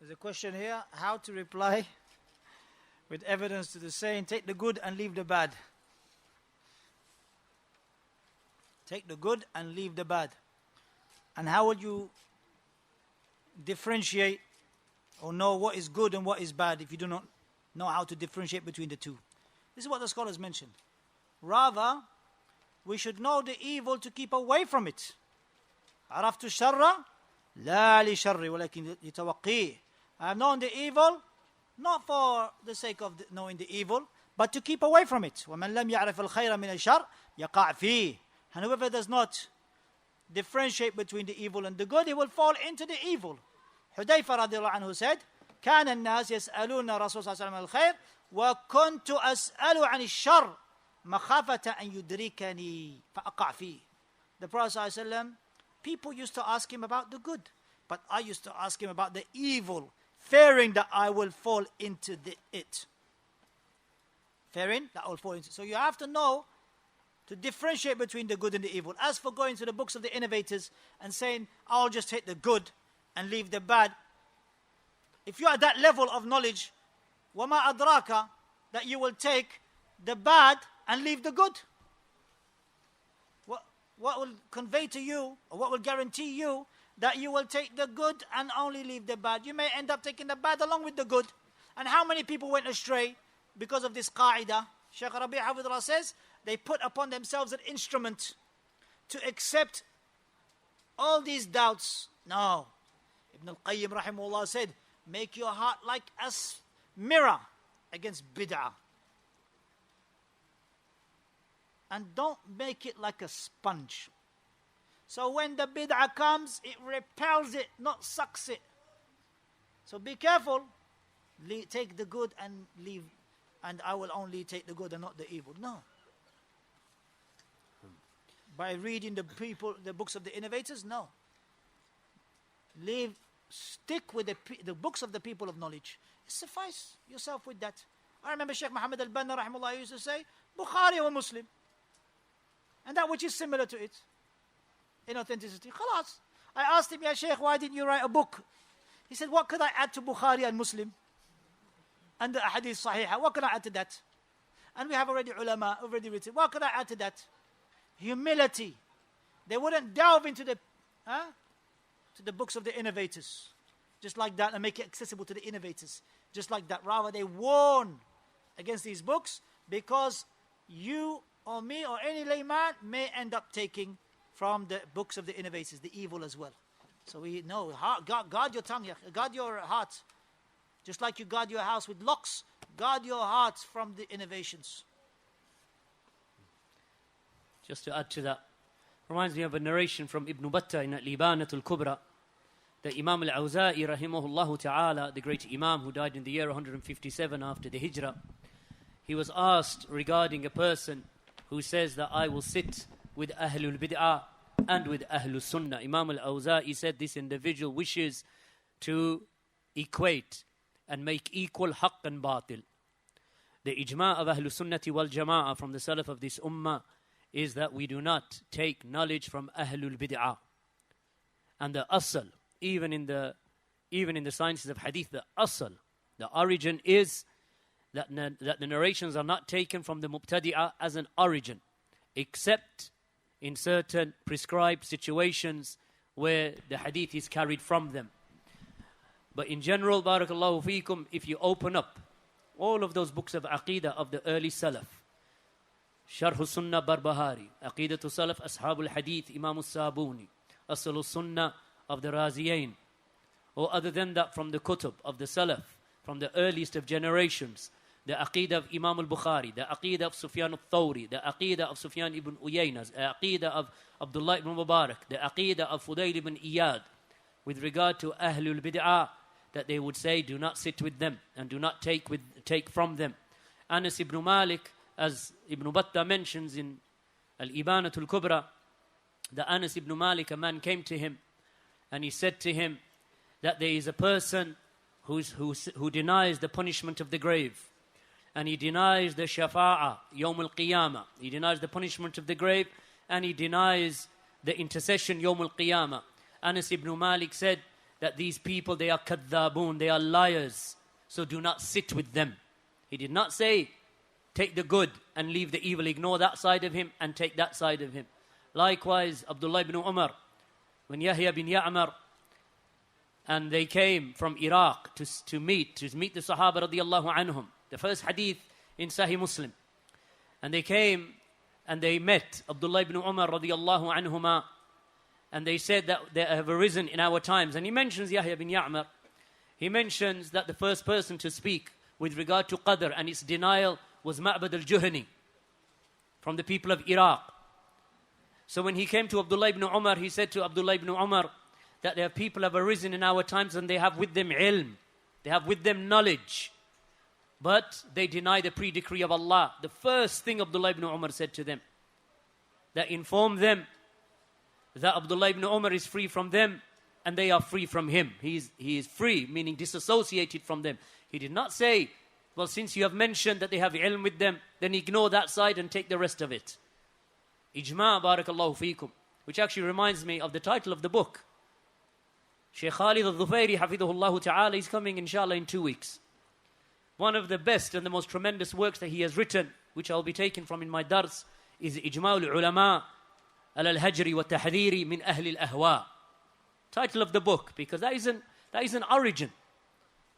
There's a question here, how to reply with evidence to the saying, take the good and leave the bad. Take the good and leave the bad. And how would you differentiate or know what is good and what is bad if you do not know how to differentiate between the two? This is what the scholars mentioned. Rather, we should know the evil to keep away from it. عرفت الشر لا لشر ولكن لتوقيه. I have known the evil not for the sake of knowing the evil, but to keep away from it. ومن لم يعرف الخير من الشر يقع فيه. And whoever does not differentiate between the evil and the good, he will fall into the evil. Hudayfa radiallahu anhu said, كان الناس يسألون رسول صلى الله عليه وسلم الخير وكنت أسأل عن الشر مخافة أن يدركني فأقع فيه. The Prophet ﷺ, people used to ask him about the good, but I used to ask him about the evil, fearing that I will fall into it. Fearing that I will fall into it. So you have to know to differentiate between the good and the evil. As for going to the books of the innovators and saying, I'll just take the good and leave the bad. If you're at that level of knowledge, وَمَا أَدْرَاكَ, that you will take the bad and leave the good. What will convey to you, or what will guarantee you, that you will take the good and only leave the bad? You may end up taking the bad along with the good. And how many people went astray because of this qa'idah? Shaykh Rabi' Hafidhullah says, they put upon themselves an instrument to accept all these doubts. No. Ibn al-Qayyim rahimahullah said, make your heart like a mirror against bid'ah. And don't make it like a sponge. So when the bid'ah comes, it repels it, not sucks it. So be careful. Take the good and leave, and I will only take the good and not the evil. No. By reading the books of the innovators? No. Stick with the books of the people of knowledge. Suffice yourself with that. I remember Sheikh Muhammad al-Banna rahimahullah used to say, Bukhari or Muslim. And that which is similar to it in authenticity. Khalas. I asked him, Ya Sheikh, why didn't you write a book? He said, what could I add to Bukhari and Muslim? And the hadith sahihah, what can I add to that? And we have already ulama, already written. What could I add to that? Humility. They wouldn't delve into the books of the innovators. Just like that, and make it accessible to the innovators. Just like that. Rather, they warn against these books because you or me or any layman may end up taking from the books of the innovators, the evil as well. So we know, guard your tongue, guard your heart. Just like you guard your house with locks, guard your heart from the innovations. Just to add to that, reminds me of a narration from Ibn Battah in Al-Ibanatul Kubra, that Imam Al-Awza'i rahimahullah ta'ala, the great Imam who died in the year 157 after the Hijrah, he was asked regarding a person who says that I will sit with Ahlul Bid'ah and with Ahlul Sunnah. Imam Al-Awza'i said this individual wishes to equate and make equal haqq and batil. The ijma' of Ahlul Sunnati wal Jama'ah from the Salaf of this ummah is that we do not take knowledge from Ahlul Bid'ah. And the asl, even in the sciences of hadith, the asl, the origin is that the narrations are not taken from the Mubtadi'ah as an origin, except in certain prescribed situations where the hadith is carried from them. But in general, barakallahu feekum, if you open up all of those books of Aqeedah of the early Salaf, Sharh Sunnah Barbahari, Aqeedatul Salaf, Ashabul Hadith, Imam As-Sabuni, Asl Sunnah of the Raziyain, or other than that from the Kutub of the Salaf, from the earliest of generations, the Aqeedah of Imam Al-Bukhari, the Aqeedah of Sufyan Al-Thawri, the Aqeedah of Sufyan ibn Uyayna, the Aqeedah of Abdullah ibn Mubarak, the Aqeedah of Fudayl ibn Iyad, with regard to Ahlul Bid'ah, that they would say, do not sit with them and do not take from them. Anas ibn Malik, as Ibn Battah mentions in Al-Ibanatul Kubra, that Anas ibn Malik, a man came to him and he said to him that there is a person who denies the punishment of the grave, and he denies the shafa'ah, Yawm al-Qiyamah. He denies the punishment of the grave, and he denies the intercession, Yawm al-Qiyamah. Anas ibn Malik said that these people, they are kadhabun, they are liars, so do not sit with them. He did not say, take the good and leave the evil, ignore that side of him and take that side of him. Likewise, Abdullah ibn Umar, when Yahya bin Ya'mar, and they came from Iraq to meet the Sahaba radiallahu anhum, the first hadith in Sahih Muslim. And they came and they met Abdullah ibn Umar radiallahu anhuma, and they said that they have arisen in our times. And he mentions Yahya bin Ya'mar. He mentions that the first person to speak with regard to Qadr and its denial was Ma'bad al-Juhani from the people of Iraq. So when he came to Abdullah ibn Umar, he said to Abdullah ibn Umar that their people have arisen in our times and they have with them ilm, they have with them knowledge, but they deny the pre-decree of Allah. The first thing Abdullah ibn Umar said to them, that informed them that Abdullah ibn Umar is free from them and they are free from him. He is free, meaning disassociated from them. He did not say, well, since you have mentioned that they have ilm with them, then ignore that side and take the rest of it. Ijma' barakallahu feekum, which actually reminds me of the title of the book. Shaykh Khalid al-Dhufairi hafidhahullah ta'ala is coming inshallah in 2 weeks. One of the best and the most tremendous works that he has written, which I'll be taking from in my dars, is Ijma' al-Ulama al-Hajri wa Tahdhiri min Ahli al-Ahwa. Title of the book, because that is an origin.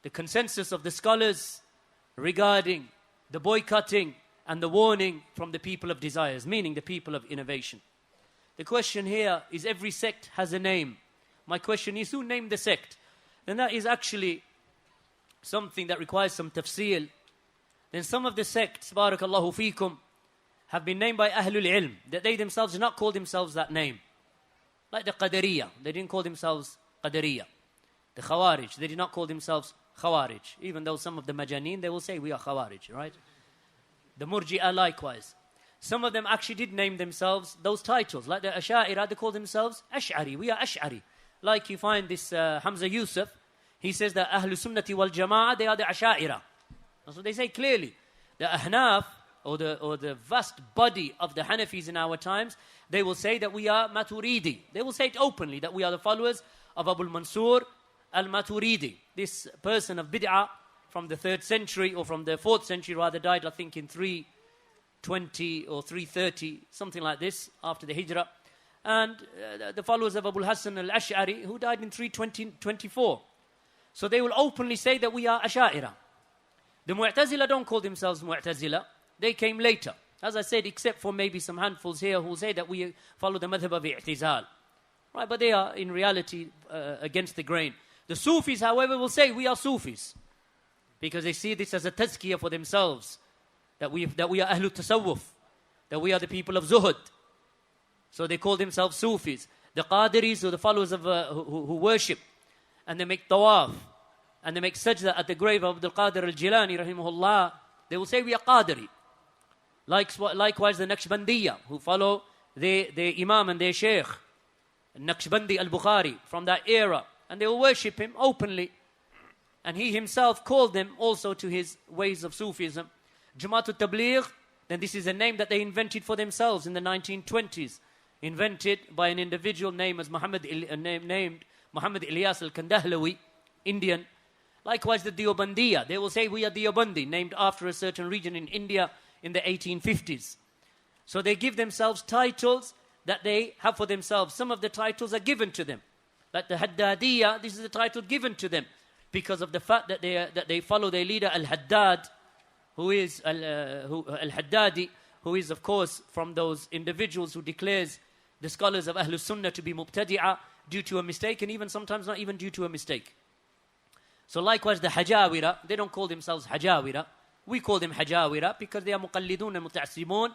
The consensus of the scholars regarding the boycotting and the warning from the people of desires, meaning the people of innovation. The question here is, every sect has a name. My question is, who named the sect? Then that is actually something that requires some tafsil. Then some of the sects, barakallahu feekum, have been named by Ahlul Ilm, that they themselves did not call themselves that name. Like the Qadariyah, they didn't call themselves Qadariyah. The Khawarij, they did not call themselves Khawarij. Even though some of the Majaneen, they will say, we are Khawarij, right? The Murji'ah likewise. Some of them actually did name themselves those titles. Like the Ash'ari, they call themselves Ash'ari. We are Ash'ari. Like you find this Hamza Yusuf, he says that Ahlul Sunnati wal Jama'ah, they are the Ash'ira. That's what they say clearly. The Ahnaf, or the vast body of the Hanafis in our times, they will say that we are Maturidi. They will say it openly, that we are the followers of Abu al-Mansur al-Maturidi. This person of bid'ah from the 3rd century, or from the 4th century rather, died I think in 320 or 330, something like this, after the Hijrah. And the followers of Abu al-Hasan al-Ash'ari, who died in 324. So they will openly say that we are Asha'ira. The Mu'tazila don't call themselves Mu'tazila. They came later. As I said, except for maybe some handfuls here who say that we follow the madhab of i'tizal. Right, but they are in reality against the grain. The Sufis, however, will say we are Sufis, because they see this as a tazkiyah for themselves, that we are Ahlul Tasawwuf, that we are the people of Zuhud. So they call themselves Sufis. The Qadiris, or the followers of who worship, and they make tawaf, and they make sajda at the grave of Abdul Qadir al-Jilani rahimahullah, they will say we are Qadiri. Likewise the Naqshbandiyya, who follow their Imam and their Shaykh, Naqshbandi al-Bukhari, from that era, and they will worship him openly. And he himself called them also to his ways of Sufism. Jamaat al-Tabligh, then this is a name that they invented for themselves in the 1920s, invented by an individual named Muhammad Ilyas al-Kandahlawi, Indian. Likewise the Deobandiyya, they will say we are Deobandi, named after a certain region in India in the 1850s. So they give themselves titles that they have for themselves. Some of the titles are given to them. Like the Haddadiyya, this is a title given to them because of the fact that they follow their leader Al-Haddad, who is Al-Haddadi, who is of course from those individuals who declares the scholars of Ahlus Sunnah to be mubtadi'ah due to a mistake, and even sometimes not even due to a mistake. So likewise the Hajawira, they don't call themselves Hajawira. We call them Hajawira because they are muqallidun and muta'assimun,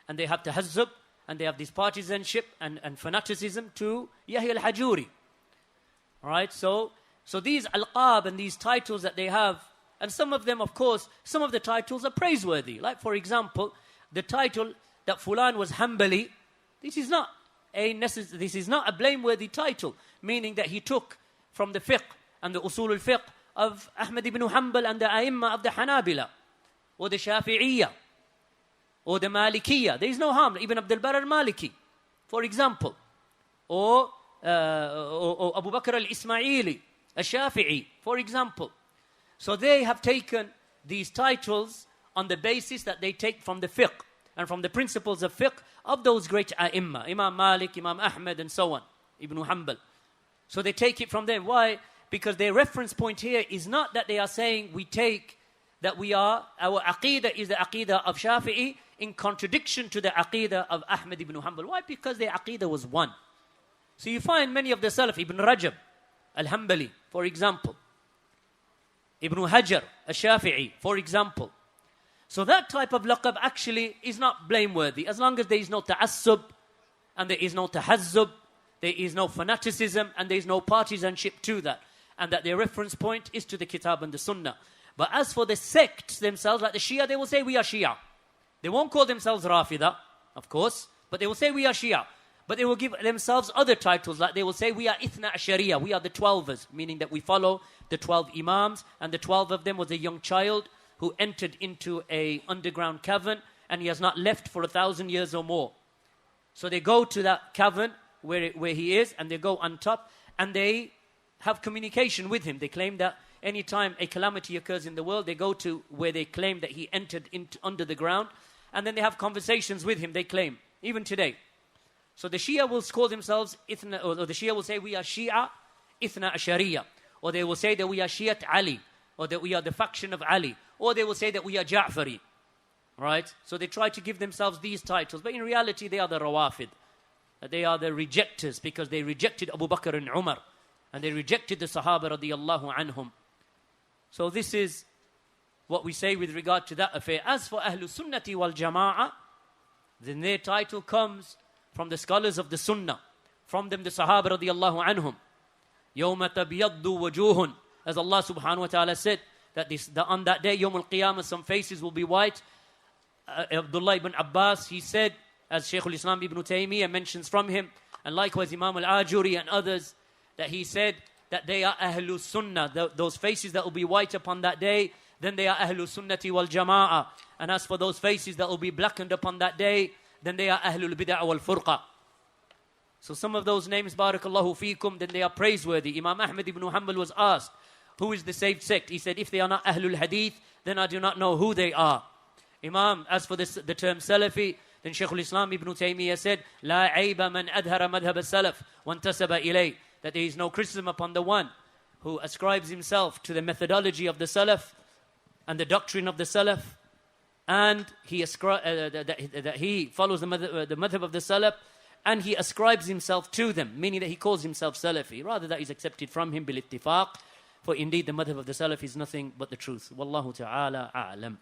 and they have tahazzub, and they have this partisanship and fanaticism to Yahya al-Hajuri. Alright, so these alqab and these titles that they have, and some of them, of course, some of the titles are praiseworthy. Like for example, the title that Fulan was Hanbali, this is not a blameworthy title, meaning that he took from the fiqh and the usul al-fiqh of Ahmad ibn Hanbal and the A'imma of the Hanabila, or the Shafi'iyya, or the Malikiyya. There is no harm. Ibn Abdul Barr al-Maliki, for example, or Abu Bakr al-Ismaili, Ash-Shafi'i, for example. So they have taken these titles on the basis that they take from the fiqh and from the principles of fiqh of those great ai''imma, Imam Malik, Imam Ahmed, and so on, Ibn Hanbal. So they take it from them. Why? Because their reference point here is not that they are saying we take that our aqidah is the aqidah of Shafi'i in contradiction to the aqidah of Ahmed ibn Hanbal. Why? Because their aqidah was one. So you find many of the Salaf, Ibn Rajab al-Hanbali, for example, Ibn Hajar al-Shafi'i, for example. So that type of laqab actually is not blameworthy, as long as there is no ta'assub, and there is no tahazzub, there is no fanaticism, and there is no partisanship to that, and that their reference point is to the Kitab and the Sunnah. But as for the sects themselves, like the Shia, they will say we are Shia. They won't call themselves Rafida, of course, but they will say we are Shia. But they will give themselves other titles, like they will say we are Ithna Ashariya, we are the 12ers, meaning that we follow the 12 Imams, and the 12 of them was a young child who entered into an underground cavern, and he has not left for 1,000 years or more. So they go to that cavern where he is, and they go on top, and they have communication with him. They claim that anytime a calamity occurs in the world, they go to where they claim that he entered under the ground, and then they have conversations with him, they claim, even today. So the Shia will call themselves Ithna, or the Shia will say we are Shia Ithna Ashariya, or they will say that we are Shiat Ali, or that we are the faction of Ali, or they will say that we are Ja'fari. Right? So they try to give themselves these titles, but in reality they are the Rawafid. They are the rejectors, because they rejected Abu Bakr and Umar, and they rejected the Sahaba radiyallahu anhum. So this is what we say with regard to that affair. As for Ahlul Sunnati wal Jama'ah, then their title comes from the scholars of the Sunnah. From them the Sahaba radiyallahu anhum. يَوْمَ تَبْيَضُّ وَجُوهٌ, as Allah subhanahu wa ta'ala said, that on that day, Yawm al-Qiyamah, some faces will be white. Abdullah ibn Abbas, he said, as Shaykh al-Islam ibn Taymiyyah mentions from him, and likewise Imam al-Ajuri and others, that he said that they are Ahlul Sunnah, those faces that will be white upon that day, then they are Ahlul Sunnati wal Jama'ah. And as for those faces that will be blackened upon that day, then they are Ahlul Bid'ah wal Furqa. So some of those names, barakallahu feekum, then they are praiseworthy. Imam Ahmed ibn Hanbal was asked, who is the saved sect? He said, if they are not Ahlul Hadith, then I do not know who they are. Imam, as for the term Salafi, then Shaykh al-Islam ibn Taymiyyah said, لا عيب من أدهر مذهب السلف وانتسب إليه, that there is no criticism upon the one who ascribes himself to the methodology of the Salaf and the doctrine of the Salaf, and that he follows the madhab of the Salaf, and he ascribes himself to them, meaning that he calls himself Salafi, rather that is accepted from him bil ittifaq, for indeed the madhab of the Salaf is nothing but the truth. Wallahu ta'ala a'lam.